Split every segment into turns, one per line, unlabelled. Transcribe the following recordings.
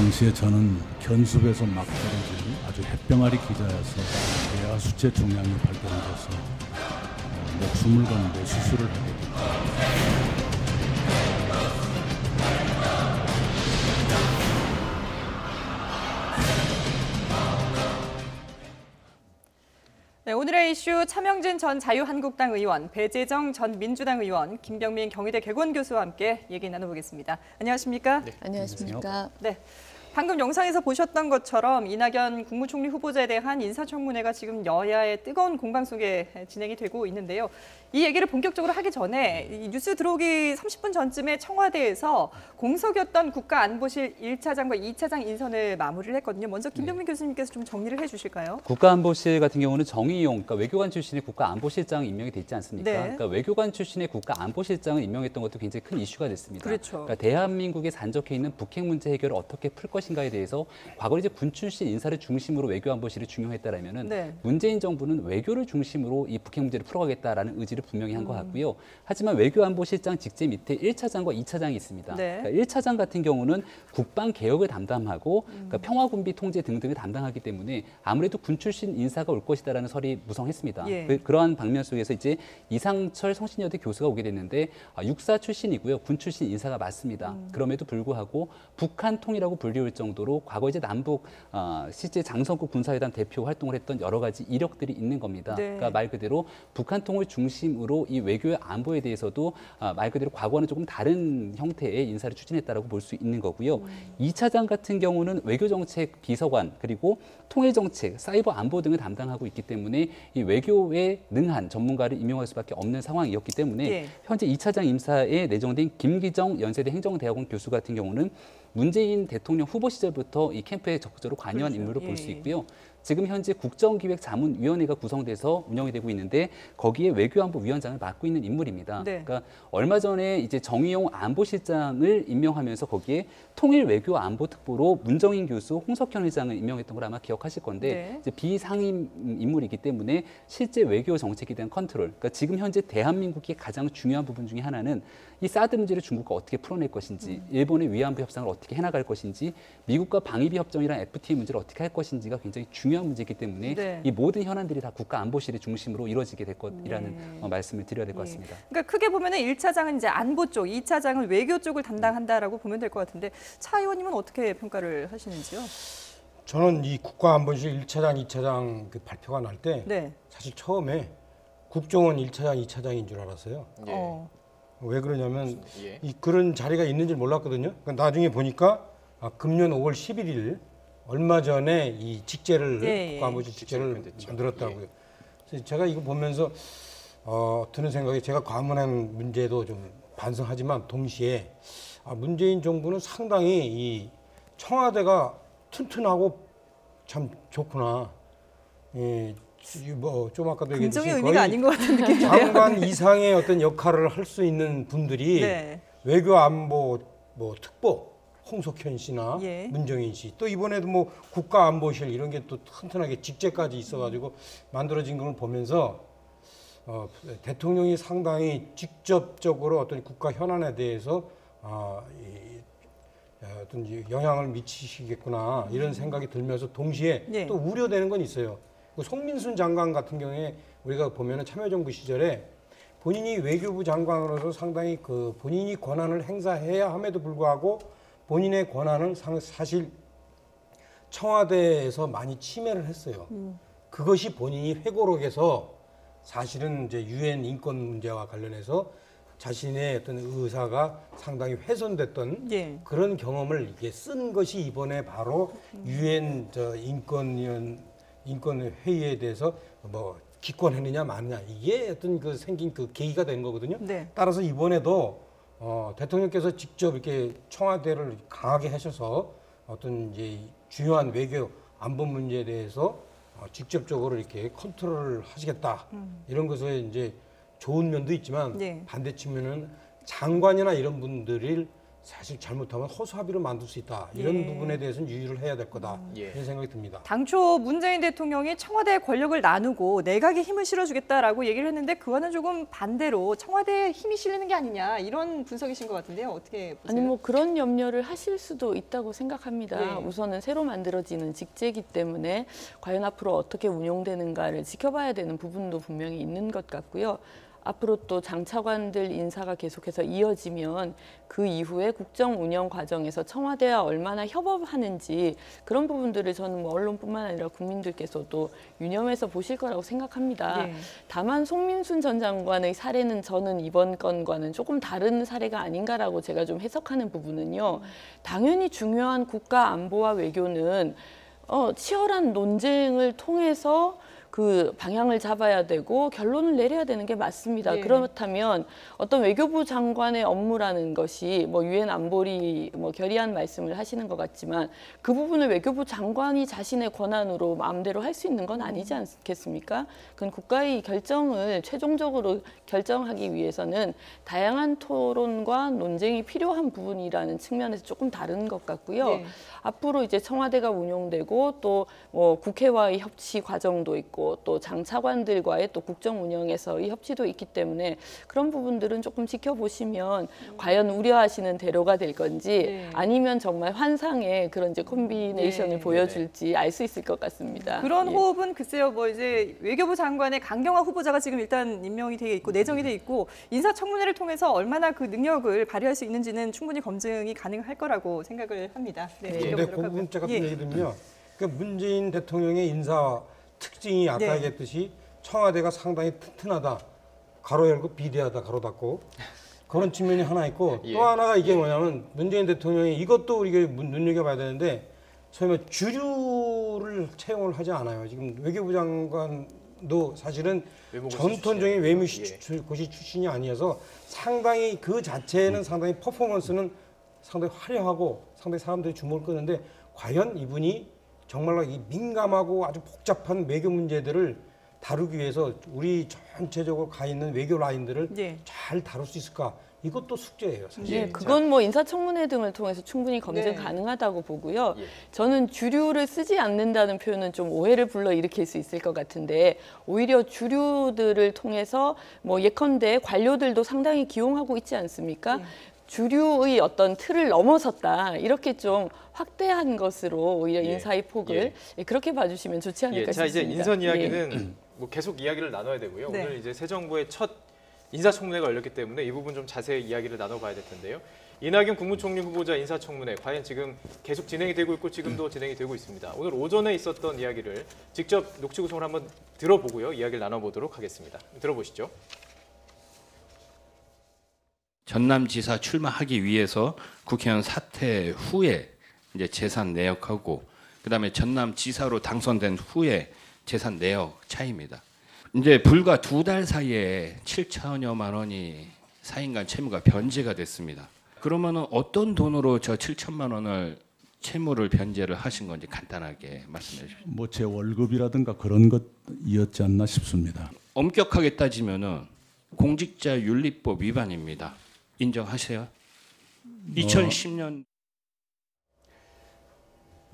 당시에 저는 견습에서 막 떨어진 아주 햇병아리 기자여서 뇌하 수체 종양이 발견돼서 목숨을 거는데 수술을 하게 됐고,
네, 오늘의 이슈 차명진 전 자유한국당 의원, 배재정 전 민주당 의원, 김병민 경희대 개건 교수와 함께 얘기 나눠보겠습니다. 안녕하십니까?
네,
안녕하십니까?
네. 방금 영상에서 보셨던 것처럼 이낙연 국무총리 후보자에 대한 인사청문회가 지금 여야의 뜨거운 공방 속에 진행이 되고 있는데요. 이 얘기를 본격적으로 하기 전에 이 뉴스 들어오기 30분 전쯤에 청와대에서 공석이었던 국가안보실 1차장과 2차장 인선을 마무리를 했거든요. 먼저 김병민 교수님께서 좀 정리를 해주실까요?
국가안보실 같은 경우는 정의용, 그러니까 외교관 출신의 국가안보실장이 임명이 됐지 않습니까?
네.
그러니까 외교관 출신의 국가안보실장을 임명했던 것도 굉장히 큰 이슈가 됐습니다.
그렇죠.
그러니까 대한민국에 산적해 있는 북핵 문제 해결을 어떻게 풀 것인가에 대해서 과거 이제 군 출신 인사를 중심으로 외교안보실이 중요했다라면은
네.
문재인 정부는 외교를 중심으로 이 북핵 문제를 풀어가겠다라는 의지를 분명히 한 것 같고요. 하지만 외교안보실장 직제 밑에 1차장과 2차장이 있습니다.
네.
그러니까 1차장 같은 경우는 국방 개혁을 담당하고 그러니까 평화군비 통제 등등을 담당하기 때문에 아무래도 군 출신 인사가 올 것이다라는 설이 무성했습니다.
예.
그러한 방면 속에서 이제 이상철 성신여대 교수가 오게 됐는데 육사 출신이고요, 군 출신 인사가 맞습니다. 그럼에도 불구하고 북한 통이라고 불리울 정도로 과거 이제 남북 실제 장성급 군사회담 대표 활동을 했던 여러 가지 이력들이 있는 겁니다.
네.
그러니까 말 그대로 북한 통을 중심으로 이 외교의 안보에 대해서도 말 그대로 과거와는 조금 다른 형태의 인사를 추진했다라고 볼 수 있는 거고요. 2차장 같은 경우는 외교정책 비서관 그리고 통일정책, 사이버 안보 등을 담당하고 있기 때문에 이 외교에 능한 전문가를 임명할 수밖에 없는 상황이었기 때문에
예.
현재 2차장 임사에 내정된 김기정 연세대 행정대학원 교수 같은 경우는 문재인 대통령 후보 시절부터 이 캠프에 적극적으로 관여한
그렇죠.
인물로
예.
볼 수 있고요. 지금 현재 국정기획자문위원회가 구성돼서 운영이 되고 있는데 거기에 외교안보위원장을 맡고 있는 인물입니다.
네.
그러니까 얼마 전에 이제 정의용 안보실장을 임명하면서 거기에 통일외교안보특보로 문정인 교수, 홍석현 회장을 임명했던 걸 아마 기억하실 건데
네.
이제 비상임 인물이기 때문에 실제 외교 정책에 대한 컨트롤. 그러니까 지금 현재 대한민국의 가장 중요한 부분 중에 하나는 이 사드 문제를 중국과 어떻게 풀어낼 것인지, 일본의 위안부 협상을 어떻게 해나갈 것인지, 미국과 방위비 협정이랑 FTA 문제를 어떻게 할 것인지가 굉장히 중요한 문제이기 때문에
네.
이 모든 현안들이 다 국가안보실의 중심으로 이루어지게 될 것이라는 말씀을 드려야 될 것 같습니다.
그러니까 크게 보면은 1차장은 이제 안보 쪽, 2차장은 외교 쪽을 담당한다라고 보면 될 것 같은데 차 의원님은 어떻게 평가를 하시는지요?
저는 이 국가안보실 1차장, 2차장 그 발표가 날 때
네.
사실 처음에 국정원 1차장, 2차장인 줄 알았어요.
어.
왜 그러냐면
예.
그런 자리가 있는 줄 몰랐거든요. 그러니까 나중에 보니까 금년 5월 11일 얼마 전에 이 직제를
예, 예.
국가안보실 직제를
발표됐죠.
만들었다고요. 그래서 제가 이거 보면서 드는 생각이 제가 과문한 문제도 좀 반성하지만 동시에 문재인 정부는 상당히 이 청와대가 튼튼하고 참 좋구나. 좀 아까도
긍정의
얘기했듯이
의미가
거의
아닌 것 같은 느낌이 드네요.
장관 이상의 어떤 역할을 할 수 있는 분들이
네.
외교안보 특보 홍석현 씨나
예.
문정인 씨, 또 이번에도 뭐 국가안보실 이런 게 또 튼튼하게 직제까지 있어가지고 만들어진 걸 보면서 대통령이 상당히 직접적으로 어떤 국가 현안에 대해서 어떤 영향을 미치시겠구나 이런 생각이 들면서 동시에
예.
또 우려되는 건 있어요. 그 송민순 장관 같은 경우에 우리가 보면은 참여정부 시절에 본인이 외교부 장관으로서 상당히 그 본인이 권한을 행사해야 함에도 불구하고 본인의 권한을 사실 청와대에서 많이 침해를 했어요. 그것이 본인이 회고록에서 사실은 이제 유엔 인권 문제와 관련해서 자신의 어떤 의사가 상당히 훼손됐던
예.
그런 경험을 이게 쓴 것이 이번에 바로 유엔 인권 회의에 대해서 뭐 기권했느냐 마느냐 이게 어떤 그 생긴 그 계기가 된 거거든요.
네.
따라서 이번에도 대통령께서 직접 이렇게 청와대를 강하게 하셔서 어떤 이제 중요한 외교 안보 문제에 대해서 직접적으로 이렇게 컨트롤을 하시겠다 이런 것에 이제 좋은 면도 있지만
네.
반대 측면은 장관이나 이런 분들을 사실 잘못하면 허수아비로 만들 수 있다. 이런
예.
부분에 대해서는 유의를 해야 될 거다.
예.
이런 생각이 듭니다.
당초 문재인 대통령이 청와대의 권력을 나누고 내각에 힘을 실어주겠다라고 얘기를 했는데 그와는 조금 반대로 청와대에 힘이 실리는 게 아니냐 이런 분석이신 것 같은데요. 어떻게 보세요?
아니 뭐 그런 염려를 하실 수도 있다고 생각합니다.
예.
우선은 새로 만들어지는 직제이기 때문에 과연 앞으로 어떻게 운용되는가를 지켜봐야 되는 부분도 분명히 있는 것 같고요. 앞으로 또 장차관들 인사가 계속해서 이어지면 그 이후에 국정 운영 과정에서 청와대와 얼마나 협업하는지 그런 부분들을 저는 뭐 언론뿐만 아니라 국민들께서도 유념해서 보실 거라고 생각합니다.
예.
다만 송민순 전 장관의 사례는 저는 이번 건과는 조금 다른 사례가 아닌가라고 제가 좀 해석하는 부분은요. 당연히 중요한 국가 안보와 외교는 치열한 논쟁을 통해서 그 방향을 잡아야 되고 결론을 내려야 되는 게 맞습니다.
예.
그렇다면 어떤 외교부 장관의 업무라는 것이 뭐 유엔 안보리 뭐 결의안 말씀을 하시는 것 같지만 그 부분을 외교부 장관이 자신의 권한으로 마음대로 할 수 있는 건 아니지 않겠습니까? 그건 국가의 결정을 최종적으로 결정하기 위해서는 다양한 토론과 논쟁이 필요한 부분이라는 측면에서 조금 다른 것 같고요.
네.
앞으로 이제 청와대가 운영되고 또 뭐 국회와의 협치 과정도 있고 또 장차관들과의 또 국정 운영에서의 협치도 있기 때문에 그런 부분들은 조금 지켜보시면 과연 우려하시는 대로가 될 건지
네.
아니면 정말 환상의 그런 이제 콤비네이션을
네.
보여줄지 알 수 있을 것 같습니다.
그런
예.
호흡은 글쎄요, 뭐 이제 외교부 장관의 강경화 후보자가 지금 일단 임명이 돼 있고 내정이 돼 있고 인사청문회를 통해서 얼마나 그 능력을 발휘할 수 있는지는 충분히 검증이 가능할 거라고 생각을 합니다. 네,
근데
지켜보도록
그
하고요.
부분 제가
예.
얘기 드리면 그 문재인 대통령의 인사 특징이 아까
네.
얘기했듯이 청와대가 상당히 튼튼하다. 가로 열고 비대하다 가로 닫고 그런 측면이 하나 있고
예.
또 하나가 이게 뭐냐면 문재인 대통령이 이것도 우리가 눈여겨봐야 되는데 소위 말해 주류를 채용을 하지 않아요. 지금 외교부 장관도 사실은
외무고시
전통적인
출신이에요.
외무고시 출신이 아니어서 상당히 그 자체는 상당히 퍼포먼스는 상당히 화려하고 상당히 사람들이 주목을 끄는데 과연 이분이 정말로 이 민감하고 아주 복잡한 외교 문제들을 다루기 위해서 우리 전체적으로 가 있는 외교 라인들을
예.
잘 다룰 수 있을까? 이것도 숙제예요, 사실.
예, 그건 뭐 인사청문회 등을 통해서 충분히 검증
네.
가능하다고 보고요.
예.
저는 주류를 쓰지 않는다는 표현은 좀 오해를 불러일으킬 수 있을 것 같은데 오히려 주류들을 통해서 뭐 예컨대 관료들도 상당히 기용하고 있지 않습니까? 주류의 어떤 틀을 넘어섰다 이렇게 좀 확대한 것으로 오히려
예.
인사의 폭을 그렇게 봐주시면 좋지 않을까
예, 자 이제
싶습니다.
인선
예.
이야기는 뭐 계속 이야기를 나눠야 되고요.
네.
오늘 이제 새 정부의 첫 인사청문회가 열렸기 때문에 이 부분 좀 자세히 이야기를 나눠봐야 될 텐데요. 이낙연 국무총리 후보자 인사청문회 과연 지금 계속 진행이 되고 있고 지금도 진행이 되고 있습니다. 오늘 오전에 있었던 이야기를 직접 녹취 구성을 한번 들어보고요. 이야기를 나눠보도록 하겠습니다. 들어보시죠.
전남지사 출마하기 위해서 국회의원 사퇴 후에 이제 재산 내역하고 그다음에 전남지사로 당선된 후에 재산 내역 차이입니다. 이제 불과 2달 사이에 7천여만 원이 사인간 채무가 변제가 됐습니다. 그러면은 어떤 돈으로 저 7천만 원을 채무를 변제를 하신 건지 간단하게 말씀해 주십시오.
뭐 제 월급이라든가 그런 것이었지 않나 싶습니다.
엄격하게 따지면은 공직자윤리법 위반입니다. 인정하세요? 2010년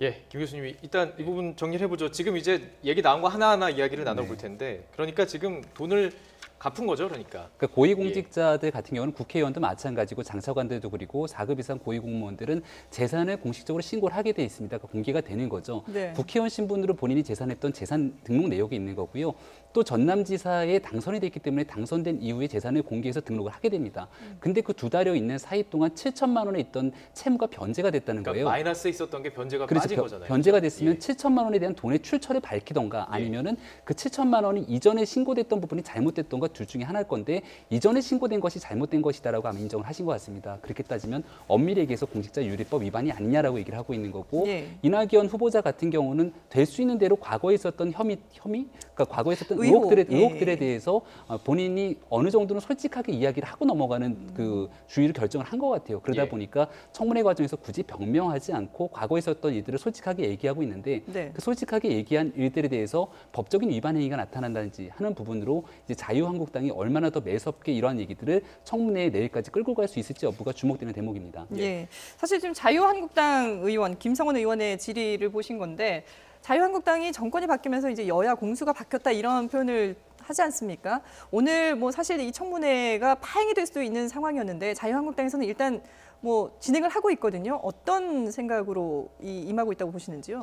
예, 김 교수님이 일단 이 부분 정리를 해보죠. 지금 이제 얘기 나온 거 하나하나 이야기를 나눠볼 텐데 그러니까 지금 돈을 갚은 거죠, 그러니까.
그러니까 고위공직자들 같은 경우는 국회의원도 마찬가지고 장차관들도 그리고 4급 이상 고위공무원들은 재산을 공식적으로 신고를 하게 돼 있습니다. 그러니까 공개가 되는 거죠.
네.
국회의원 신분으로 본인이 재산했던 재산 등록 내역이 있는 거고요. 또 전남지사에 당선이 됐기 때문에 당선된 이후에 재산을 공개해서 등록을 하게 됩니다. 근데 그 2달여 있는 사이 동안 7천만 원에 있던 채무가 변제가 됐다는
그러니까
거예요.
마이너스에 있었던 게 변제가
그래서
빠진 거잖아요.
변제가 됐으면
예.
7천만 원에 대한 돈의 출처를 밝히던가 아니면은 그 7천만 원이 이전에 신고됐던 부분이 잘못됐던가 둘 중에 하나일 건데 이전에 신고된 것이 잘못된 것이다라고 아마 인정을 하신 것 같습니다. 그렇게 따지면 엄밀히 얘기해서 공직자윤리법 위반이 아니냐라고 얘기를 하고 있는 거고
예.
이낙연 후보자 같은 경우는 될 수 있는 대로 과거에 있었던 혐의? 그러니까 과거에 있었던
의혹.
의혹들에
예.
대해서 본인이 어느 정도는 솔직하게 이야기를 하고 넘어가는 그 주의를 결정을 한 것 같아요. 그러다
예.
보니까 청문회 과정에서 굳이 변명하지 않고 과거에 있었던 일들을 솔직하게 얘기하고 있는데
네.
그 솔직하게 얘기한 일들에 대해서 법적인 위반 행위가 나타난다든지 하는 부분으로 이제 자유한국 자유한국당이 얼마나 더 매섭게 이러한 얘기들을 청문회에 내일까지 끌고 갈 수 있을지 여부가 주목되는 대목입니다.
예. 사실 지금 자유한국당 의원, 김성원 의원의 질의를 보신 건데 자유한국당이 정권이 바뀌면서 이제 여야 공수가 바뀌었다 이런 표현을 하지 않습니까? 오늘 뭐 사실 이 청문회가 파행이 될 수도 있는 상황이었는데 자유한국당에서는 일단 뭐 진행을 하고 있거든요. 어떤 생각으로 임하고 있다고 보시는지요?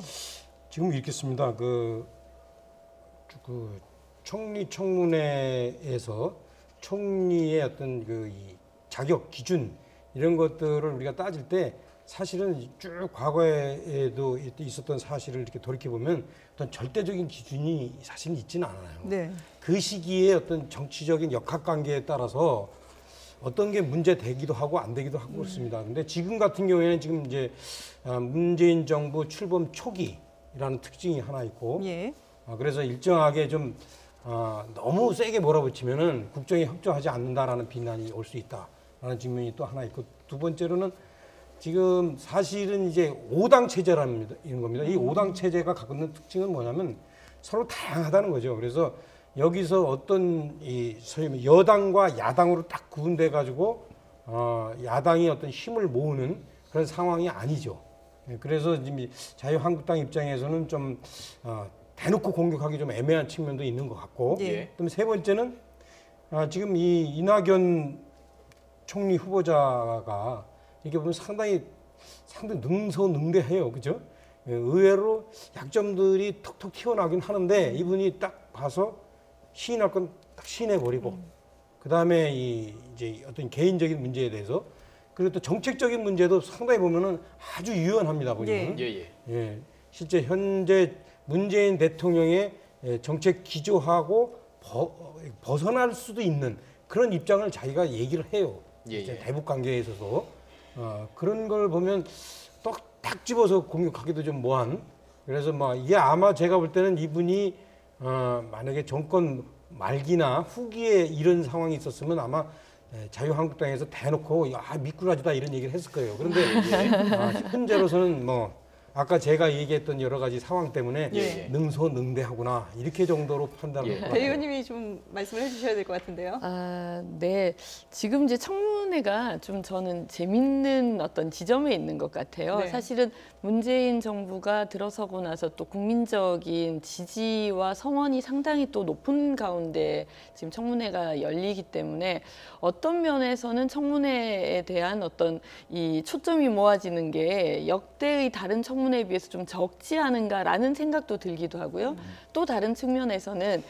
지금 읽겠습니다. 그 총리 청문회에서 총리의 어떤 이 자격 기준 이런 것들을 우리가 따질 때 사실은 쭉 과거에도 있었던 사실을 이렇게 돌이켜 보면 어떤 절대적인 기준이 사실은 있지는 않아요.
네.
그 시기에 어떤 정치적인 역학관계에 따라서 어떤 게 문제되기도 하고 안 되기도 하고 그렇습니다. 근데 지금 같은 경우에는 지금 이제 문재인 정부 출범 초기라는 특징이 하나 있고,
예.
그래서 일정하게 좀 너무 세게 몰아붙이면은 국정에 협조하지 않는다라는 비난이 올 수 있다라는 측면이 또 하나 있고, 두 번째로는 지금 사실은 이제 5당 체제라는 겁니다. 이 5당 체제가 갖고 있는 특징은 뭐냐면 서로 다양하다는 거죠. 그래서 여기서 어떤 소위 여당과 야당으로 딱 구분돼 가지고 야당이 어떤 힘을 모으는 그런 상황이 아니죠. 그래서 지금 자유한국당 입장에서는 좀 대놓고 공격하기 좀 애매한 측면도 있는 것 같고,
예.
그다음에 세 번째는 지금 이 이낙연 총리 후보자가 이렇게 보면 상당히 능소능대해요, 그죠? 의외로 약점들이 톡톡 튀어나오긴 하는데 이분이 딱 봐서 시인할 건 딱 시인해버리고, 그 다음에 이제 어떤 개인적인 문제에 대해서, 그리고 또 정책적인 문제도 상당히 보면은 아주 유연합니다, 보시면. 예. 실제 현재 문재인 대통령의 정책 기조하고 벗어날 수도 있는 그런 입장을 자기가 얘기를 해요. 대북 관계에 있어서. 그런 걸 보면 또 딱 집어서 공격하기도 좀 뭐한. 그래서 이게 아마 제가 볼 때는 이분이 만약에 정권 말기나 후기에 이런 상황이 있었으면 아마 자유한국당에서 대놓고 미꾸라지다 이런 얘기를 했을 거예요. 그런데 현재로서는 아까 제가 얘기했던 여러 가지 상황 때문에 능소능대하구나 이렇게 정도로 판단을 할 것 같아요.
배 의원님이 좀 말씀을 해주셔야 될 것 같은데요.
네. 지금 이제 청문회가 좀 저는 재밌는 어떤 지점에 있는 것 같아요.
네.
사실은 문재인 정부가 들어서고 나서 또 국민적인 지지와 성원이 상당히 또 높은 가운데 지금 청문회가 열리기 때문에 어떤 면에서는 청문회에 대한 어떤 이 초점이 모아지는 게 역대의 다른 청문회에 비해서 좀 적지 않은가라는 생각도 들기도 하고요. 또 다른 측면에서는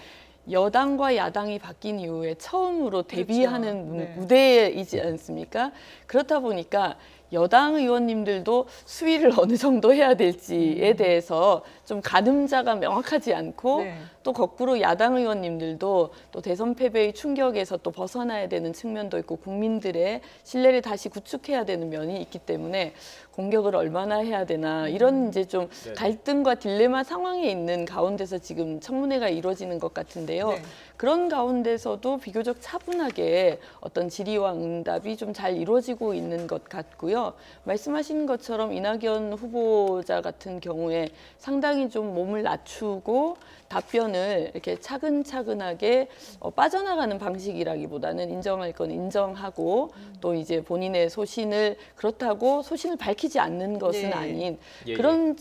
여당과 야당이 바뀐 이후에 처음으로 데뷔하는
그렇죠. 네.
무대이지 않습니까? 그렇다 보니까 여당 의원님들도 수위를 어느 정도 해야 될지에 대해서 좀 가늠자가 명확하지 않고
네.
또 거꾸로 야당 의원님들도 또 대선 패배의 충격에서 또 벗어나야 되는 측면도 있고 국민들의 신뢰를 다시 구축해야 되는 면이 있기 때문에 공격을 얼마나 해야 되나 이런 이제 좀 갈등과 딜레마 상황에 있는 가운데서 지금 청문회가 이루어지는 것 같은데요.
네.
그런 가운데서도 비교적 차분하게 어떤 질의와 응답이 좀 잘 이루어지고 있는 것 같고요. 말씀하신 것처럼 이낙연 후보자 같은 경우에 상당히 좀 몸을 낮추고 답변을 이렇게 차근차근하게 빠져나가는 방식이라기보다는 인정할 건 인정하고 또 이제 본인의 소신을 그렇다고 소신을 밝히지 않는 것은 아닌 그런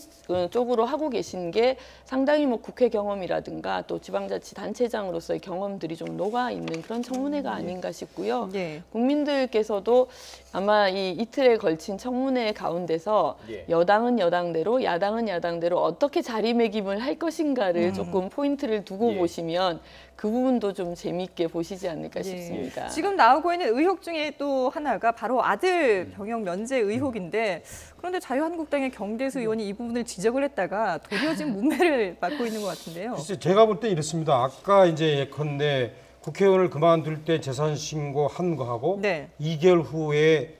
쪽으로 하고 계신 게 상당히 국회 경험이라든가 또 지방자치단체장으로서의 경험들이 좀 녹아 있는 그런 청문회가 아닌가 싶고요. 국민들께서도 아마 이 이틀에 걸친 청문회 가운데서 여당은 여당대로 야당은 야당대로 어떻게 자리매김을 할 것인가를 조금 포인트를 두고 보시면 그 부분도 좀 재미있게 보시지 않을까 싶습니다.
지금 나오고 있는 의혹 중에 또 하나가 바로 아들 병역 면제 의혹인데 그런데 자유한국당의 경대수 의원이 이 부분을 지적을 했다가 도리어 지금 문매를 맞고 있는 것 같은데요.
글쎄 제가 볼 때 이렇습니다. 아까 이제 예컨대 국회의원을 그만둘 때 재산 신고한 거하고 2개월 후에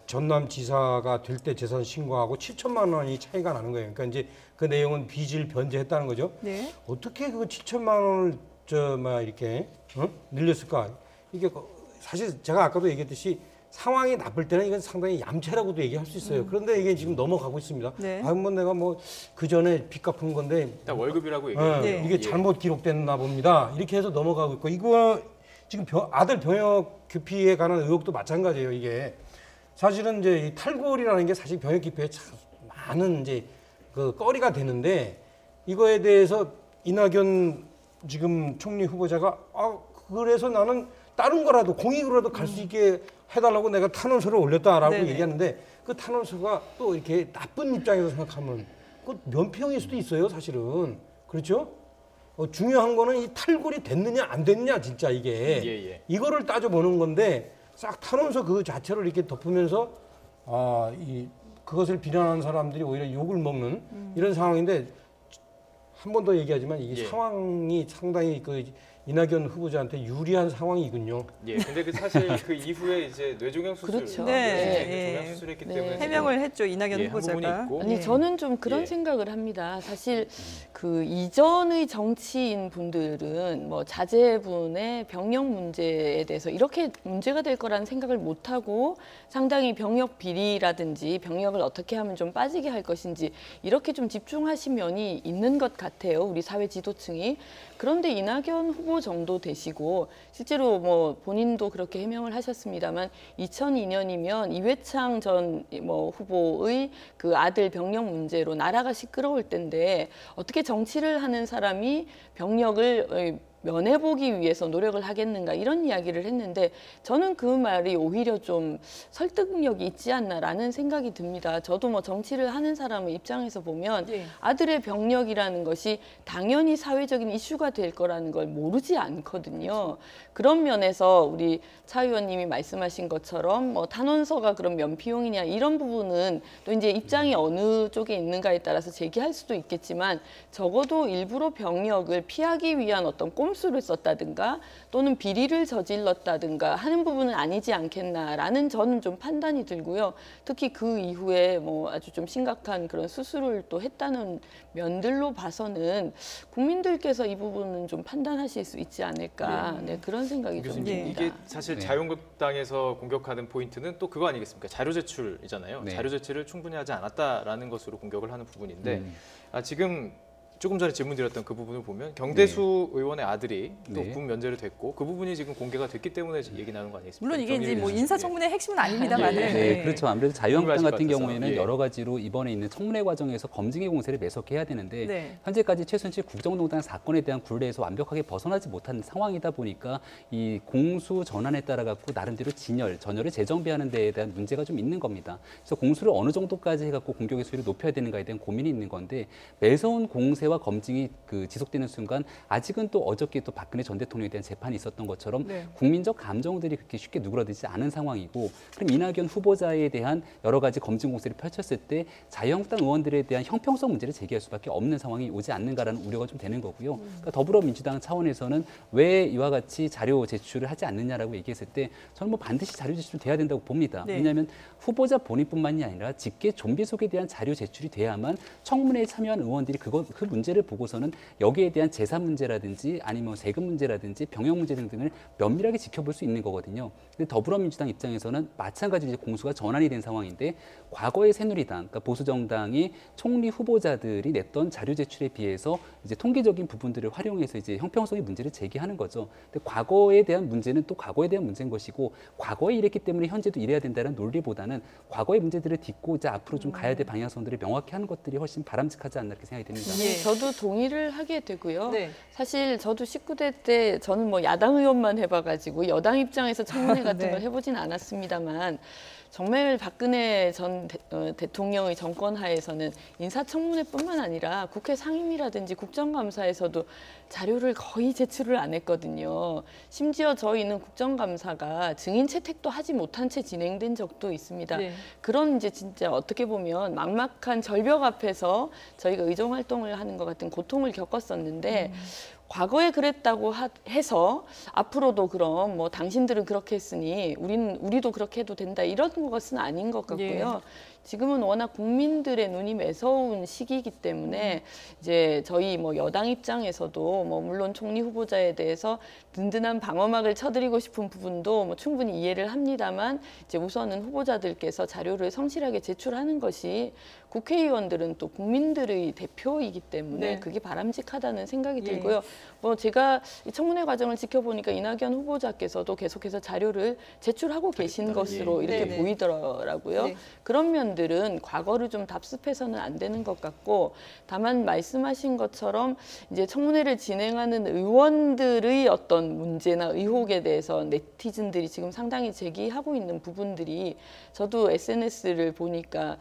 전남지사가 될 때 재산 신고하고 7천만 원이 차이가 나는 거예요. 그러니까 이제 그 내용은 빚을 변제했다는 거죠. 어떻게 그 7천만 원을 이렇게 늘렸을까? 이게 사실 제가 아까도 얘기했듯이 상황이 나쁠 때는 이건 상당히 얌체라고도 얘기할 수 있어요. 그런데 이게 지금 넘어가고 있습니다. 한번 내가 그 전에 빚 갚은 건데
일단 월급이라고 얘기해요.
이게 잘못 기록됐나 봅니다. 이렇게 해서 넘어가고 있고 이거 지금 아들 병역 기피에 관한 의혹도 마찬가지예요. 이게 사실은 이제 이 탈골이라는 게 사실 병역 기피에 참 많은 이제 그 거리가 되는데 이거에 대해서 이낙연 지금 총리 후보자가 그래서 나는 다른 거라도 공익으로라도 갈 수 있게 해달라고 내가 탄원서를 올렸다라고
네네.
얘기하는데 그 탄원서가 또 이렇게 나쁜 입장에서 생각하면 그 면피형일 수도 있어요. 사실은 그렇죠? 중요한 거는 이 탈골이 됐느냐 안 됐느냐 진짜 이게
예.
이거를 따져보는 건데 싹 탄원서 그 자체를 이렇게 덮으면서 그것을 비난하는 사람들이 오히려 욕을 먹는 이런 상황인데 한 번 더 얘기하지만 이게
예.
상황이 상당히 그 이낙연 후보자한테 유리한 상황이군요.
예. 근데 그 사실 그 이후에 이제 뇌종양 수술,
그렇죠.
네.
종양 수술했기
네.
때문에
해명을 했죠 이낙연
예, 한 부분이
후보자가.
있고.
아니
예.
저는 좀 그런
예.
생각을 합니다. 사실 그 이전의 정치인 분들은 뭐 자제분의 병역 문제에 대해서 이렇게 문제가 될 거라는 생각을 못 하고 상당히 병역 비리라든지 병역을 어떻게 하면 좀 빠지게 할 것인지 이렇게 좀 집중하신 면이 있는 것 같아요. 우리 사회 지도층이. 그런데 이낙연 후보 정도 되시고 실제로 뭐 본인도 그렇게 해명을 하셨습니다만 2002년이면 이회창 전 뭐 후보의 그 아들 병역 문제로 나라가 시끄러울 때인데 어떻게 정치를 하는 사람이 병역을 면해보기 위해서 노력을 하겠는가 이런 이야기를 했는데 저는 그 말이 오히려 좀 설득력이 있지 않나라는 생각이 듭니다. 저도 뭐 정치를 하는 사람의 입장에서 보면
예.
아들의 병역이라는 것이 당연히 사회적인 이슈가 될 거라는 걸 모르지 않거든요. 그런 면에서 우리 차 의원님이 말씀하신 것처럼 뭐 탄원서가 그런 면피용이냐 이런 부분은 또 이제 입장이 어느 쪽에 있는가에 따라서 제기할 수도 있겠지만 적어도 일부러 병역을 피하기 위한 어떤 꼼수를 썼다든가 또는 비리를 저질렀다든가 하는 부분은 아니지 않겠나라는 저는 좀 판단이 들고요. 특히 그 이후에 뭐 아주 좀 심각한 그런 수술을 또 했다는 면들로 봐서는 국민들께서 이 부분은 좀 판단하실 수 있지 않을까. 네, 그런 생각이 좀
교수님
듭니다.
이게 사실
네.
자유한국당에서 공격하는 포인트는 또 그거 아니겠습니까? 자료 제출이잖아요.
네.
자료 제출을 충분히 하지 않았다라는 것으로 공격을 하는 부분인데 지금 조금 전에 질문 드렸던 그 부분을 보면 경대수 의원의 아들이 또
네.
군 면제를 됐고 그 부분이 지금 공개가 됐기 때문에 얘기 나눈 거 아니겠습니까?
물론 이게 이제
정리를
뭐
해주시죠.
인사청문회 핵심은 아닙니다만은.
예, 예.
네, 그렇죠. 아무래도 자유한국당
궁금하실
같은
것 같아서.
경우에는
예.
여러 가지로 이번에 있는 청문회 과정에서 검증의 공세를 매석해야 되는데
네.
현재까지 최순실 국정농단 사건에 대한 굴레에서 완벽하게 벗어나지 못한 상황이다 보니까 이 공수 전환에 따라 갖고 나름대로 전열을 재정비하는 데에 대한 문제가 좀 있는 겁니다. 그래서 공수를 어느 정도까지 해갖고 공격의 수위를 높여야 되는가에 대한 고민이 있는 건데 매서운 공세와 검증이 지속되는 순간 아직은 또 어저께 또 박근혜 전 대통령에 대한 재판이 있었던 것처럼
네.
국민적 감정들이 그렇게 쉽게 누그러들지 않은 상황이고 그럼 이낙연 후보자에 대한 여러 가지 검증 공세를 펼쳤을 때 자유한국당 의원들에 대한 형평성 문제를 제기할 수밖에 없는 상황이 오지 않는가라는 우려가 좀 되는 거고요. 그러니까 더불어민주당 차원에서는 왜 이와 같이 자료 제출을 하지 않느냐라고 얘기했을 때 저는 뭐 반드시 자료 제출돼야 된다고 봅니다.
네.
왜냐하면 후보자 본인뿐만이 아니라 직계 좀비 속에 대한 자료 제출이 돼야만 청문회에 참여한 의원들이 그 문제를 보고서는 여기에 대한 재산 문제라든지 아니면 세금 문제라든지 병역 문제 등등을 면밀하게 지켜볼 수 있는 거거든요. 근데 더불어민주당 입장에서는 마찬가지로 이제 공수가 전환이 된 상황인데 과거의 새누리당, 그러니까 보수정당이 총리 후보자들이 냈던 자료 제출에 비해서 이제 통계적인 부분들을 활용해서 이제 형평성의 문제를 제기하는 거죠. 근데 과거에 대한 문제는 또 과거에 대한 문제인 것이고 과거에 이랬기 때문에 현재도 이래야 된다는 논리보다는 과거의 문제들을 딛고 이제 앞으로 좀 가야 될 방향성들을 명확히 하는 것들이 훨씬 바람직하지 않나 이렇게 생각이 듭니다.
예.
저도 동의를 하게 되고요.
네.
사실 저도 19대 때 저는 뭐 야당 의원만 해봐가지고 여당 입장에서 청문회 같은
네.
걸 해보진 않았습니다만 정말 박근혜 전 대통령의 정권 하에서는 인사청문회뿐만 아니라 국회 상임위라든지 국정감사에서도 자료를 거의 제출을 안 했거든요. 심지어 저희는 국정감사가 증인 채택도 하지 못한 채 진행된 적도 있습니다.
네.
그런 이제 진짜 어떻게 보면 막막한 절벽 앞에서 저희가 의정 활동을 하는 것 같은 고통을 겪었었는데 과거에 그랬다고 해서 앞으로도 그럼 뭐 당신들은 그렇게 했으니 우리도 그렇게 해도 된다 이런 것은 아닌 것 같고요. 지금은 워낙 국민들의 눈이 매서운 시기이기 때문에 이제 저희 뭐 여당 입장에서도 뭐 물론 총리 후보자에 대해서 든든한 방어막을 쳐드리고 싶은 부분도 뭐 충분히 이해를 합니다만 이제 우선은 후보자들께서 자료를 성실하게 제출하는 것이 국회의원들은 또 국민들의 대표이기 때문에
네.
그게 바람직하다는 생각이
예.
들고요. 뭐 제가 이 청문회 과정을 지켜보니까 이낙연 후보자께서도 계속해서 자료를 제출하고 계신 것으로
예.
이렇게
네네.
보이더라고요.
네.
그런 면들은 과거를 좀 답습해서는 안 되는 것 같고, 다만 말씀하신 것처럼 이제 청문회를 진행하는 의원들의 어떤 문제나 의혹에 대해서 네티즌들이 지금 상당히 제기하고 있는 부분들이 저도 SNS를 보니까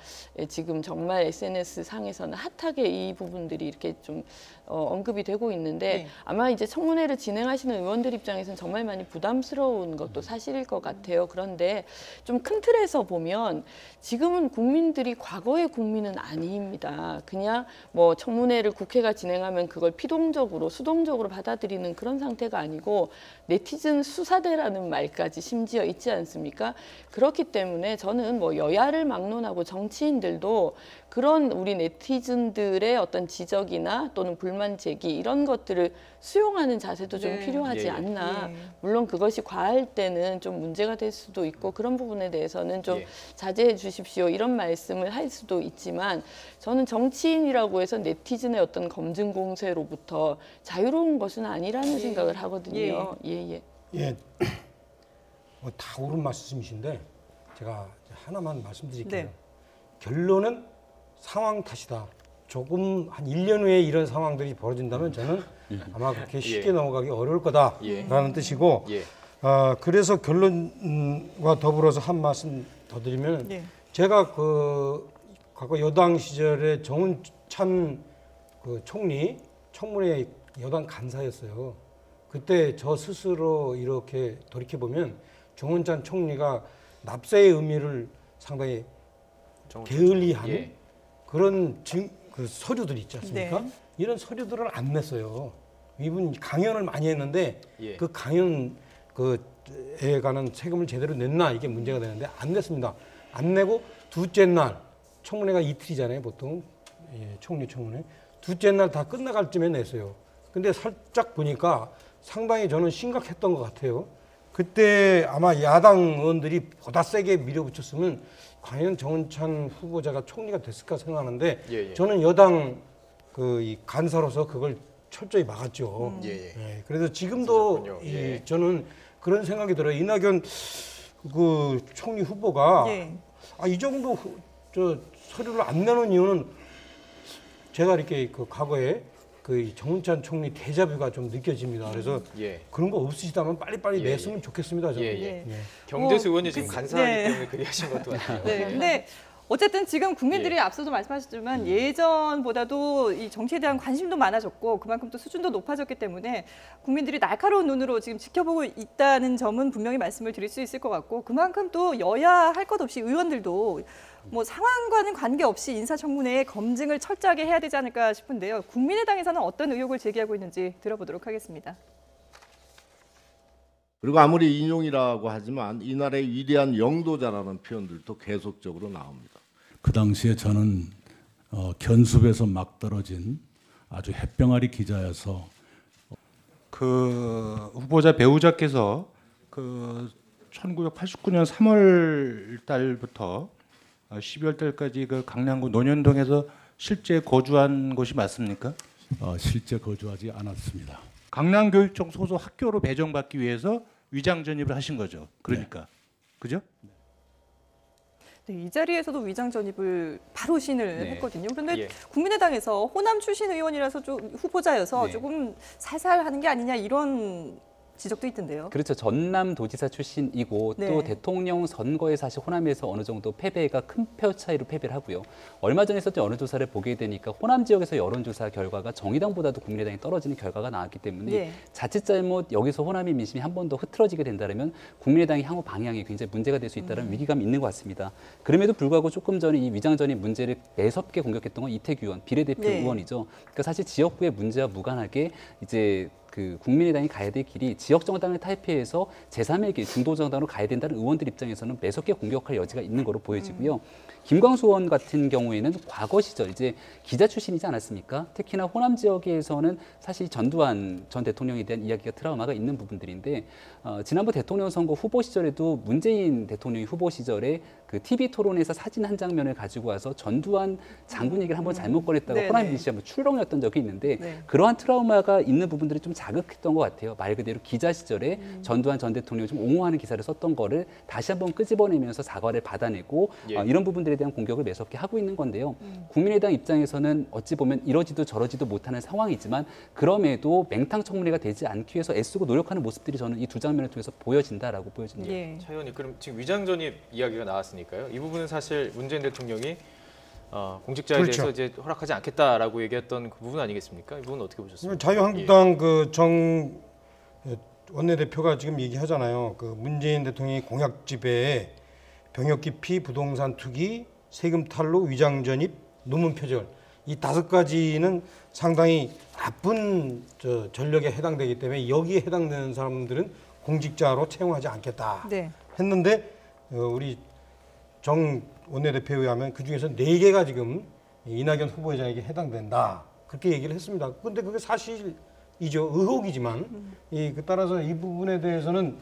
지금 정말 SNS 상에서는 핫하게 이 부분들이 이렇게 좀 언급이 되고 있는데
네.
아마 이제 청문회를 진행하시는 의원들 입장에서는 정말 많이 부담스러운 것도 사실일 것 같아요. 그런데 좀 큰 틀에서 보면 지금은 국민들이 과거의 국민은 아닙니다. 그냥 뭐 청문회를 국회가 진행하면 그걸 피동적으로 수동적으로 받아들이는 그런 상태가 아니고 네티즌 수사대라는 말까지 심지어 있지 않습니까? 그렇기 때문에 저는 뭐 여야를 막론하고 정치인들도 그런 우리 네티즌들의 어떤 지적이나 또는 불만 제기 이런 것들을 수용하는 자세도 좀
네.
필요하지
예.
않나.
예.
물론 그것이 과할 때는 좀 문제가 될 수도 있고 그런 부분에 대해서는 좀
예.
자제해 주십시오 이런 말씀을 할 수도 있지만 저는 정치인이라고 해서 네티즌의 어떤 검증 공세로부터 자유로운 것은 아니라는 생각을 하거든요. 예.
예, 다 옳은 말씀이신데 제가 하나만 말씀드릴게요.
네.
결론은 상황 탓이다. 조금 한 1년 후에 이런 상황들이 벌어진다면 저는 아마 그렇게 쉽게
예.
넘어가기 어려울 거다라는
예.
뜻이고
예.
그래서 결론과 더불어서 한 말씀 더 드리면
네.
제가 그 과거 여당 시절에 정운찬 그 총리 청문회 여당 간사였어요. 그때 저 스스로 이렇게 돌이켜 보면 정운찬 총리가 납세의 의미를 상당히 게을리한
예.
그런 그 서류들이 있지 않습니까?
네.
이런 서류들을 안 냈어요. 이분 강연을 많이 했는데
예.
그 강연에 관한 세금을 제대로 냈나 이게 문제가 되는데 안 냈습니다. 안 내고 둘째 날 청문회가 이틀이잖아요, 보통 총리 청문회 둘째 날 다 끝나갈 쯤에 냈어요. 근데 살짝 보니까 상당히 저는 심각했던 것 같아요. 그때 아마 야당 의원들이 보다 세게 밀어붙였으면 과연 정운찬 후보자가 총리가 됐을까 생각하는데
예.
저는 여당 이 간사로서 그걸 철저히 막았죠.
예.
그래서 지금도
그러셨군요. 예.
저는 그런 생각이 들어요. 이낙연 그 총리 후보가
예.
이 정도 저 서류를 안 내는 이유는 제가 이렇게 그 과거에 그 정운찬 총리 데자뷰가 좀 느껴집니다. 그래서
예.
그런 거 없으시다면 빨리빨리
예,
냈으면 좋겠습니다. 저는.
예.
예.
경제수 의원이 지금
그-
간사하기
네.
때문에 그리 하신 것도 같아요.
네, 근데 어쨌든 지금 국민들이
예.
앞서도 말씀하셨지만 예전보다도 이 정치에 대한 관심도 많아졌고 그만큼 또 수준도 높아졌기 때문에 국민들이 날카로운 눈으로 지금 지켜보고 있다는 점은 분명히 말씀을 드릴 수 있을 것 같고 그만큼 또 여야 할 것 없이 의원들도 뭐 상황과는 관계없이 인사청문회에 검증을 철저하게 해야 되지 않을까 싶은데요. 국민의당에서는 어떤 의혹을 제기하고 있는지 들어보도록 하겠습니다.
그리고 아무리 인용이라고 하지만 이날의 위대한 영도자라는 표현들도 계속적으로 나옵니다.
그 당시에 저는 견습에서 막 떨어진 아주 햇병아리 기자여서
그 후보자 배우자께서 그 1989년 3월 달부터 12월 달까지 그 강남구 논현동에서 실제 거주한 곳이 맞습니까?
실제 거주하지 않았습니다.
강남교육청 소속 학교로 배정받기 위해서 위장 전입을 하신 거죠. 그러니까 그죠?
네, 이 자리에서도 위장 전입을 바로 시인을
네.
했거든요. 그런데
예.
국민의당에서 호남 출신 의원이라서 좀 후보자여서
네.
조금 살살 하는 게 아니냐 이런 지적도 있던데요.
그렇죠. 전남도지사 출신이고
네.
또 대통령 선거에 사실 호남에서 어느 정도 패배가 큰 표 차이로 패배를 하고요. 얼마 전에 있었던 여론조사를 보게 되니까 호남 지역에서 여론조사 결과가 정의당보다도 국민의당이 떨어지는 결과가 나왔기 때문에
네.
자칫 잘못 여기서 호남의 민심이 한 번 더 흐트러지게 된다면 국민의당의 향후 방향이 굉장히 문제가 될 수 있다는 위기감이 있는 것 같습니다. 그럼에도 불구하고 조금 전에 이 위장전입 문제를 매섭게 공격했던 건 이태규 의원, 비례대표
네.
의원이죠. 그러니까 사실 지역구의 문제와 무관하게 이제 그 국민의당이 가야 될 길이 지역 정당을 탈피해서 제3의 길 중도 정당으로 가야 된다는 의원들 입장에서는 매섭게 공격할 여지가 있는 거로 보여지고요. 김광수 의원 같은 경우에는 과거 시절 이제 기자 출신이지 않았습니까? 특히나 호남 지역에서는 사실 전두환 전 대통령에 대한 이야기가 트라우마가 있는 부분들인데 지난번 대통령 선거 후보 시절에도 문재인 대통령이 후보 시절에 그 TV 토론에서 사진 한 장면을 가지고 와서 전두환 장군 얘기를 한번 잘못 꺼냈다고 호남 MBC에 한번 출렁였던 적이 있는데 그러한 트라우마가 있는 부분들이 좀 자극했던 것 같아요. 말 그대로 기자 시절에 전두환 전 대통령을 좀 옹호하는 기사를 썼던 거를 다시 한번 끄집어내면서 사과를 받아내고 이런 부분들에 대한 공격을 매섭게 하고 있는 건데요. 국민의당 입장에서는 어찌 보면 이러지도 저러지도 못하는 상황이지만 그럼에도 맹탕 청문회가 되지 않기 위해서 애쓰고 노력하는 모습들이 저는 이 두 장면을 통해서 보여진다라고 보여집니다.
차 의원님, 그럼 지금 위장전입 이야기가 나왔으니까요. 이 부분은 사실 문재인 대통령이 공직자에
그렇죠.
대해서 이제 허락하지 않겠다라고 얘기했던 그 부분 아니겠습니까? 이 부분 어떻게 보셨습니까?
자유한국당 그 정 원내대표가 지금 얘기하잖아요. 그 문재인 대통령이 공약집에 병역 기피, 부동산 투기, 세금 탈루, 위장 전입, 논문 표절 이 5가지는 상당히 나쁜 전력에 해당되기 때문에 여기에 해당되는 사람들은 공직자로 채용하지 않겠다 했는데 우리 정 원내대표에 의하면 그 중에서 4개가 지금 이낙연 후보자에게 해당된다 그렇게 얘기를 했습니다. 그런데 그게 사실이죠. 의혹이지만 따라서 이 부분에 대해서는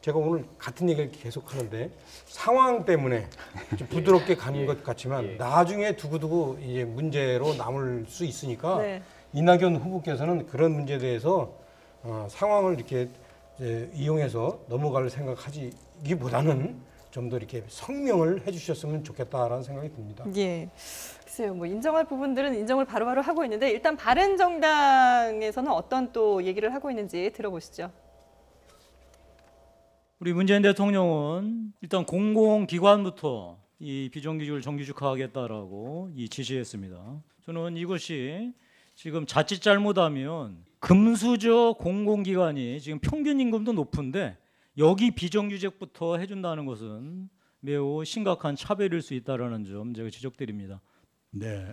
제가 오늘 같은 얘기를 계속 하는데 상황 때문에 좀 부드럽게 가는 것 같지만 나중에 두고두고 이제 문제로 남을 수 있으니까 이낙연 후보께서는 그런 문제에 대해서 상황을 이렇게 이제 이용해서 넘어갈 생각하기보다는 좀 더 이렇게 성명을 해주셨으면 좋겠다라는 생각이 듭니다.
예. 글쎄요, 뭐 인정할 부분들은 인정을 바로바로 하고 있는데 일단 바른정당에서는 어떤 또 얘기를 하고 있는지 들어보시죠.
우리 문재인 대통령은 일단 공공기관부터 이 비정규직을 정규직화하겠다라고 지시했습니다. 저는 이것이 지금 자칫 잘못하면 금수저 공공기관이 지금 평균 임금도 높은데 여기 비정규직부터 해준다는 것은 매우 심각한 차별일 수 있다라는 점 제가 지적드립니다.
네,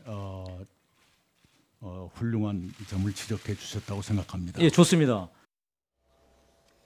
훌륭한 점을 지적해 주셨다고 생각합니다.
예, 좋습니다.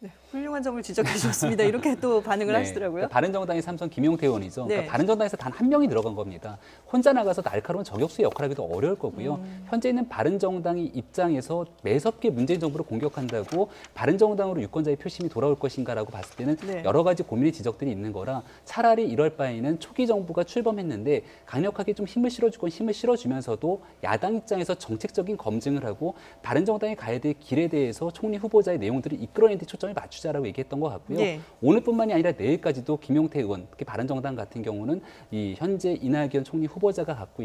네, 훌륭한 점을 지적해 주셨습니다. 이렇게 또 반응을 하시더라고요.
그러니까 바른정당의 삼선 김용태 의원이죠.
네.
그러니까 바른정당에서 단 한 명이 들어간 겁니다. 혼자 나가서 날카로운 저격수의 역할하기도 어려울 거고요. 현재 있는 바른정당이 입장에서 매섭게 문재인 정부를 공격한다고 바른정당으로 유권자의 표심이 돌아올 것인가라고 봤을 때는 여러 가지 고민의 지적들이 있는 거라 차라리 이럴 바에는 초기 정부가 출범했는데 강력하게 좀 힘을 실어주건 힘을 실어주면서도 야당 입장에서 정책적인 검증을 하고 바른정당이 가야 될 길에 대해서 총리 후보자의 내용들을 이끌어내는 데 초점을 맞추자라고 얘기했던 것 같고요. 오늘뿐만이 아니라 내일까지도 김용태 의원, 특히 바른정당 같은 경우는 이 현재 이낙연 총리 후보자가 갖고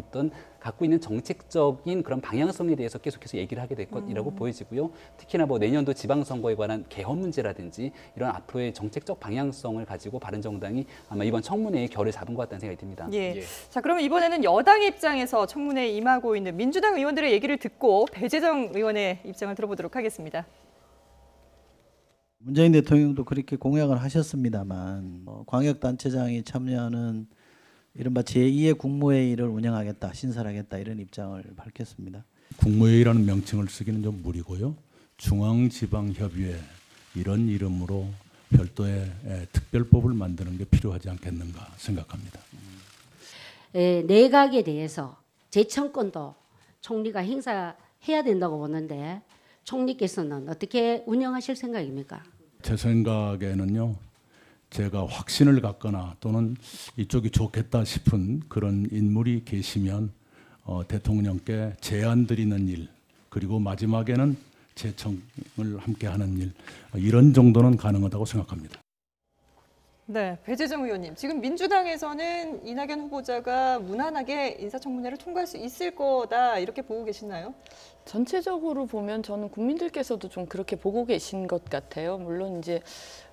있는 정책적인 그런 방향성에 대해서 계속해서 얘기를 하게 될 것이라고 보여지고요. 특히나 뭐 내년도 지방선거에 관한 개헌 문제라든지 이런 앞으로의 정책적 방향성을 가지고 바른정당이 아마 이번 청문회에 결을 잡은 것 같다는 생각이 듭니다.
자, 그러면 이번에는 여당 입장에서 청문회에 임하고 있는 민주당 의원들의 얘기를 듣고 배재정 의원의 입장을 들어보도록 하겠습니다.
문재인 대통령도 그렇게 공약을 하셨습니다만 광역단체장이 참여하는 이른바 제2의 국무회의를 운영하겠다, 신설하겠다 이런 입장을 밝혔습니다.
국무회의라는 명칭을 쓰기는 좀 무리고요. 중앙지방협의회 이런 이름으로 별도의 특별법을 만드는 게 필요하지 않겠는가 생각합니다.
내각에 대해서 재청권도 총리가 행사해야 된다고 보는데 총리께서는 어떻게 운영하실 생각입니까?
제 생각에는요. 제가 확신을 갖거나 또는 이쪽이 좋겠다 싶은 그런 인물이 계시면 대통령께 제안 드리는 일 그리고 마지막에는 재청을 함께 하는 일 이런 정도는 가능하다고 생각합니다.
네, 배재정 의원님. 지금 민주당에서는 이낙연 후보자가 무난하게 인사청문회를 통과할 수 있을 거다 이렇게 보고 계시나요?
전체적으로 보면 저는 국민들께서도 좀 그렇게 보고 계신 것 같아요. 물론 이제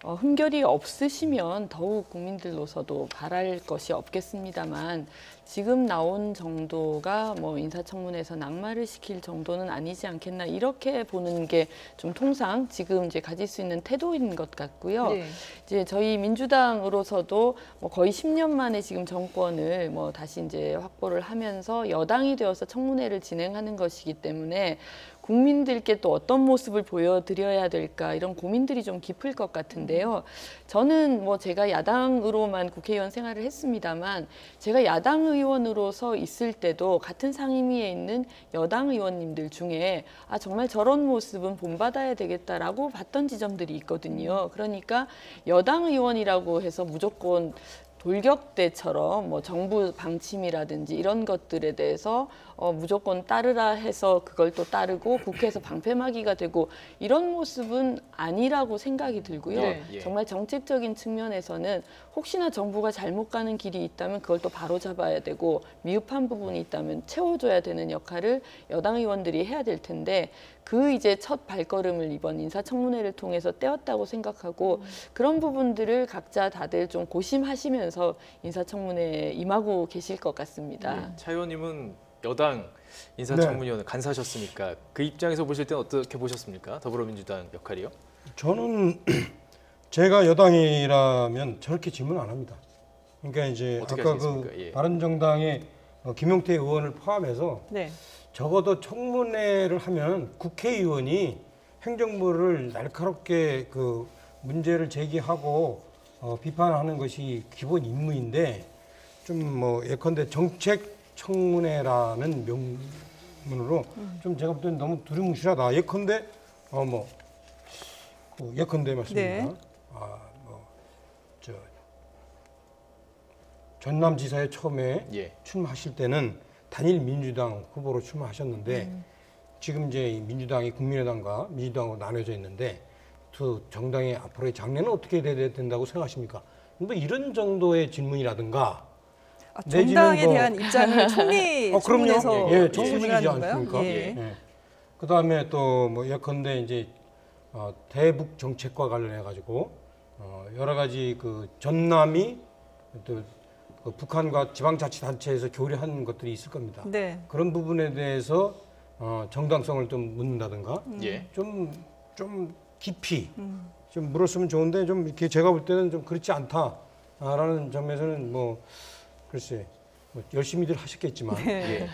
흠결이 없으시면 더욱 국민들로서도 바랄 것이 없겠습니다만 지금 나온 정도가 뭐 인사청문회에서 낙마를 시킬 정도는 아니지 않겠나 이렇게 보는 게 좀 통상 지금 이제 가질 수 있는 태도인 것 같고요. 이제 저희 민주당으로서도 뭐 거의 10년 만에 지금 정권을 뭐 다시 이제 확보를 하면서 여당이 되어서 청문회를 진행하는 것이기 때문에 국민들께 또 어떤 모습을 보여드려야 될까 이런 고민들이 좀 깊을 것 같은데요. 저는 뭐 제가 야당으로만 국회의원 생활을 했습니다만 제가 야당 의원으로서 있을 때도 같은 상임위에 있는 여당 의원님들 중에 아 정말 저런 모습은 본받아야 되겠다라고 봤던 지점들이 있거든요. 그러니까 여당 의원이라고 해서 무조건 돌격대처럼 뭐 정부 방침이라든지 이런 것들에 대해서 무조건 따르라 해서 그걸 또 따르고 국회에서 방패막이가 되고 이런 모습은 아니라고 생각이 들고요.
네, 예.
정말 정책적인 측면에서는 혹시나 정부가 잘못 가는 길이 있다면 그걸 또 바로잡아야 되고 미흡한 부분이 있다면 채워줘야 되는 역할을 여당 의원들이 해야 될 텐데 그 이제 첫 발걸음을 이번 인사청문회를 통해서 떼었다고 생각하고 그런 부분들을 각자 다들 좀 고심하시면서 인사청문회에 임하고 계실 것 같습니다.
차 의원님은 여당 인사청문위원회 간사하셨으니까 그 입장에서 보실 때는 어떻게 보셨습니까? 더불어민주당 역할이요?
저는 제가 여당이라면 저렇게 질문 안 합니다. 그러니까 이제
어떻게
아까
하시겠습니까?
그
예.
바른정당의 김용태 의원을 포함해서
네.
적어도 청문회를 하면 국회의원이 행정부를 날카롭게 그 문제를 제기하고 비판하는 것이 기본 임무인데 좀 뭐 예컨대 정책 청문회라는 명문으로 좀 제가 볼 때는 너무 두리뭉실하다. 예컨대 예컨대 말씀입니다.
네.
저 전남지사에 처음에
예.
출마하실 때는 단일 민주당 후보로 출마하셨는데 지금 이제 민주당이 국민의당과 민주당으로 나눠져 있는데 두 정당의 앞으로의 장래는 어떻게 돼야 된다고 생각하십니까? 뭐 이런 정도의 질문이라든가
정당에
내지는
대한 입장을 총리 청문회에서
예, 청문이지
질문하는 건가요?
않습니까?
예.
예. 그다음에 또 뭐 예컨대 이제 대북 정책과 관련해 가지고 여러 가지 그 전남이 또 그 북한과 지방자치단체에서 교류한 것들이 있을 겁니다.
네.
그런 부분에 대해서 정당성을 좀 묻는다든가
예.
좀 깊이 좀 물었으면 좋은데 좀 이렇게 제가 볼 때는 좀 그렇지 않다라는 점에서는 뭐 글쎄 뭐 열심히들 하셨겠지만
네.
예.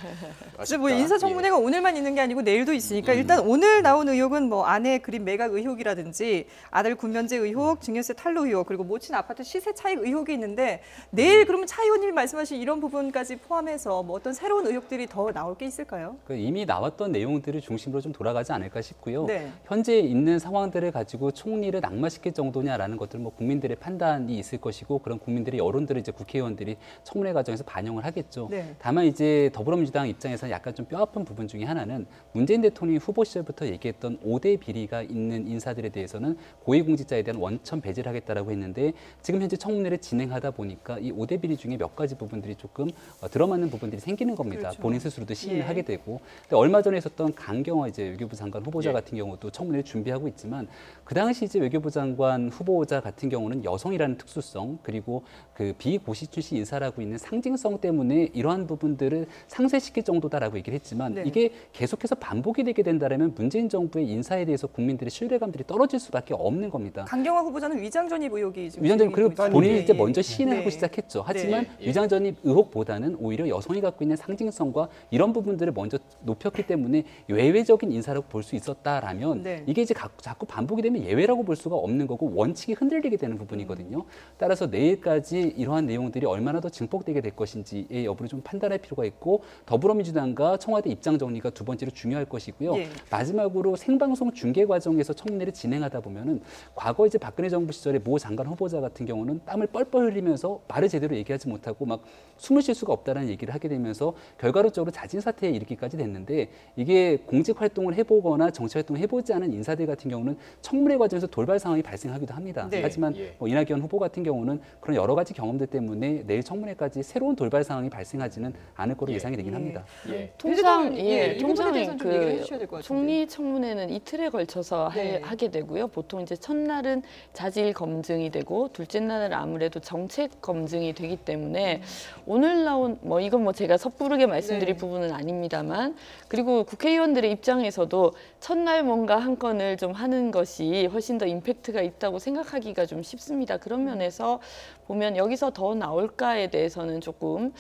그래서 뭐
아쉽다.
인사청문회가 오늘만 있는 게 아니고 내일도 있으니까 일단 오늘 나온 의혹은 뭐 아내 그림 매각 의혹이라든지 아들 군면제 의혹, 증여세 탈루 의혹, 그리고 모친 아파트 시세 차익 의혹이 있는데 내일 그러면 차 의원님이 말씀하신 이런 부분까지 포함해서 뭐 어떤 새로운 의혹들이 더 나올 게 있을까요?
이미 나왔던 내용들을 중심으로 좀 돌아가지 않을까 싶고요.
네.
현재 있는 상황들을 가지고 총리를 낙마시킬 정도냐라는 것들 뭐 국민들의 판단이 있을 것이고 그런 국민들의 여론들을 이제 국회의원들이 청문회 과정에서 반영을 하겠죠.
네.
다만 이제 더불어민주당 입장에서는 약간 좀 뼈아픈 부분 중에 하나는 문재인 대통령이 후보 시절부터 얘기했던 5대 비리가 있는 인사들에 대해서는 고위공직자에 대한 원천 배제를 하겠다라고 했는데 지금 현재 청문회를 진행하다 보니까 이 5대 비리 중에 몇 가지 부분들이 조금 들어맞는 부분들이 생기는 겁니다.
그렇죠.
본인 스스로도 시인을
예.
하게 되고. 근데 얼마 전에 있었던 강경화 이제 외교부 장관 후보자
예.
같은 경우도 청문회를 준비하고 있지만 그 당시 이제 외교부 장관 후보자 같은 경우는 여성이라는 특수성 그리고 그 비고시 출신 인사라고 있는 상징성 때문에 이러한 부분들을 상쇄시킬 정도다라고 얘기를 했지만
네.
이게 계속해서 반복이 되게 된다면 문재인 정부의 인사에 대해서 국민들의 신뢰감들이 떨어질 수밖에 없는 겁니다.
강경화 후보자는 위장 전입 의혹이 지금
위장 전입 그리고
있습니다.
본인이 이제
예.
먼저 시인을
네.
하고 시작했죠. 하지만
네.
위장 전입 의혹보다는 오히려 여성이 갖고 있는 상징성과 이런 부분들을 먼저 높였기 때문에 예외적인 인사라고 볼 수 있었다라면
네.
이게 이제 자꾸 반복이 되면 예외라고 볼 수가 없는 거고 원칙이 흔들리게 되는 부분이거든요. 따라서 내일까지 이러한 내용들이 얼마나 더 증폭되게 될 것인지의 여부를 좀 판단할 필요가 있고 더불어민주당과 청와대 입장 정리가 두 번째로 중요할 것이고요.
예.
마지막으로 생방송 중계 과정에서 청문회를 진행하다 보면은 과거 이제 박근혜 정부 시절에 모 장관 후보자 같은 경우는 땀을 뻘뻘 흘리면서 말을 제대로 얘기하지 못하고 막 숨을 쉴 수가 없다는 얘기를 하게 되면서 결과론적으로 자진 사퇴에 이르기까지 됐는데 이게 공직 활동을 해보거나 정치 활동을 해보지 않은 인사들 같은 경우는 청문회 과정에서 돌발 상황이 발생하기도 합니다.
네.
하지만 뭐 이낙연 후보 같은 경우는 그런 여러 가지 경험들 때문에 내일 청문회까지 새로운 돌발 상황이 발생하지는 않을 거로 예상이 되긴 합니다.
예.
통상
이 부분에 대해서는 좀
그
얘기를 해주셔야 될 것 같은데.
총리 청문회는 이틀에 걸쳐서
네.
하게 되고요. 보통 이제 첫날은 자질 검증이 되고 둘째 날은 아무래도 정책 검증이 되기 때문에 오늘 나온 뭐 이건 뭐 제가 섣부르게 말씀드릴
네.
부분은 아닙니다만 그리고 국회의원들의 입장에서도 첫날 뭔가 한 건을 좀 하는 것이 훨씬 더 임팩트가 있다고 생각하기가 좀 쉽습니다. 그런 면에서 보면 여기서 더 나올까에 대해서는 조금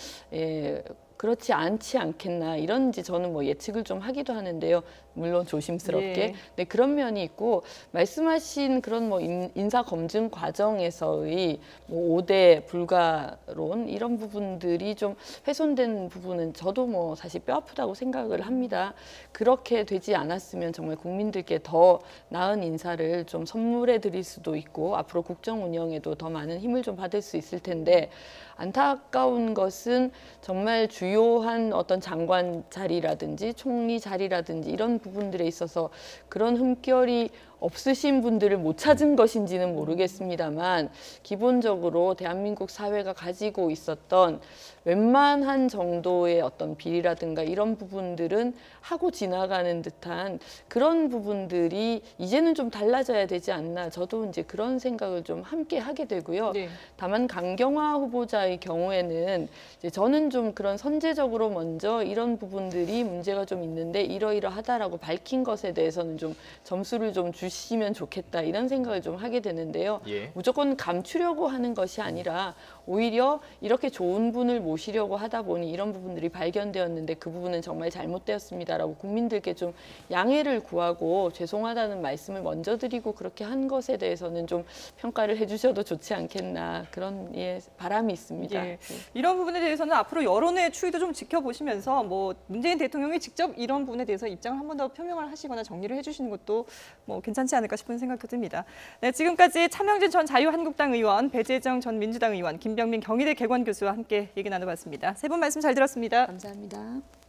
그렇지 않지 않겠나 이런 이제 저는 뭐 예측을 좀 하기도 하는데요. 물론 조심스럽게.
예.
네, 그런 면이 있고 말씀하신 그런 뭐 인사 검증 과정에서의 뭐 5대 불가론 이런 부분들이 좀 훼손된 부분은 저도 뭐 사실 뼈 아프다고 생각을 합니다. 그렇게 되지 않았으면 정말 국민들께 더 나은 인사를 좀 선물해 드릴 수도 있고 앞으로 국정 운영에도 더 많은 힘을 좀 받을 수 있을 텐데 안타까운 것은 정말 주요한 어떤 장관 자리라든지 총리 자리라든지 이런 부분들에 있어서 그런 흠결이 없으신 분들을 못 찾은 것인지는 모르겠습니다만 기본적으로 대한민국 사회가 가지고 있었던 웬만한 정도의 어떤 비리라든가 이런 부분들은 하고 지나가는 듯한 그런 부분들이 이제는 좀 달라져야 되지 않나 저도 이제 그런 생각을 좀 함께 하게 되고요.
네.
다만 강경화 후보자의 경우에는 이제 저는 좀 그런 선제적으로 먼저 이런 부분들이 문제가 좀 있는데 이러이러하다라고 밝힌 것에 대해서는 좀 점수를 좀 주시면 좋겠다 이런 생각을 좀 하게 되는데요.
예.
무조건 감추려고 하는 것이 아니라 오히려 이렇게 좋은 분을 모시려고 하다 보니 이런 부분들이 발견되었는데 그 부분은 정말 잘못되었습니다라고 국민들께 좀 양해를 구하고 죄송하다는 말씀을 먼저 드리고 그렇게 한 것에 대해서는 좀 평가를 해주셔도 좋지 않겠나 그런 바람이 있습니다.
예. 이런 부분에 대해서는 앞으로 여론의 추이도 좀 지켜보시면서 뭐 문재인 대통령이 직접 이런 부분에 대해서 입장을 한 번 더 표명을 하시거나 정리를 해주시는 것도 뭐 괜찮지 않을까 싶은 생각도 듭니다. 네, 지금까지 차명진 전 자유한국당 의원, 배재정 전 민주당 의원, 김병민 경희대 개관교수와 함께 얘기 나눠봤습니다. 세 분 말씀 잘 들었습니다.
감사합니다.